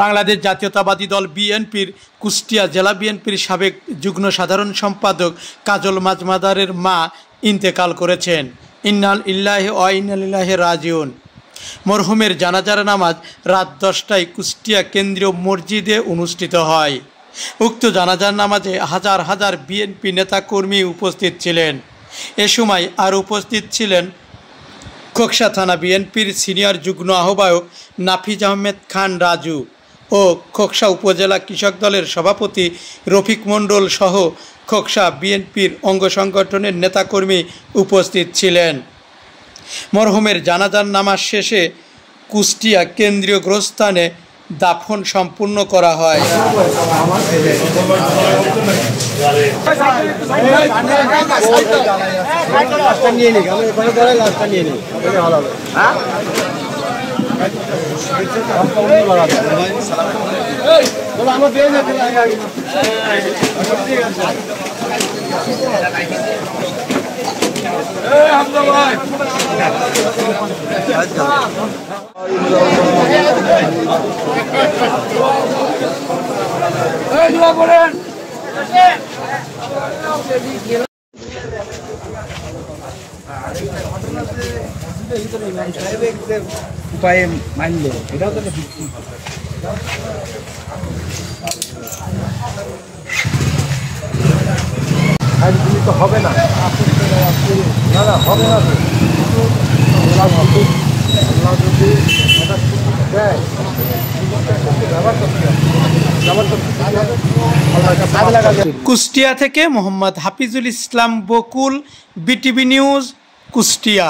বাংলাদেশ জাতীয়তাবাদী দল বিএনপির কুষ্টিয়া জেলা বিএনপির সাবেক যুগ্ম সাধারণ সম্পাদক কাজল মাজমাদারের মা ইন্তেকাল করেছেন। ইন্না লিল্লাহি ওয়া ইন্না ইলাইহি রাজিউন। মরহুমের জানাজার নামাজ রাত 10টায় কুষ্টিয়া কেন্দ্রীয় মসজিদে অনুষ্ঠিত হয়। উক্ত জানাজার নামাজে হাজার হাজার বিএনপি নেতাকর্মী উপস্থিত ছিলেন। এ সময় আর উপস্থিত ছিলেন খোকসা থানা বিএনপির সিনিয়র যুগ্ম আহ্বায়ক নাফিজ আহমেদ খান রাজু ও খোকসা উপজেলা কৃষক দলের সভাপতি রফিক মণ্ডল সহ খোকসা বিএনপির অঙ্গ সংগঠনের নেতাকর্মী উপস্থিত ছিলেন। মরহুমের জানাজার নামাজ শেষে কুষ্টিয়া কেন্দ্রীয় গোরস্থানে দাফন সম্পূর্ণ করা হয়। উপায়ে মানলে এটাও তো তো হবে না, না না হবে না। কুষ্টিয়া থেকে মোহাম্মদ হাফিজুল ইসলাম বকুল, বিটিভি নিউজ, কুষ্টিয়া।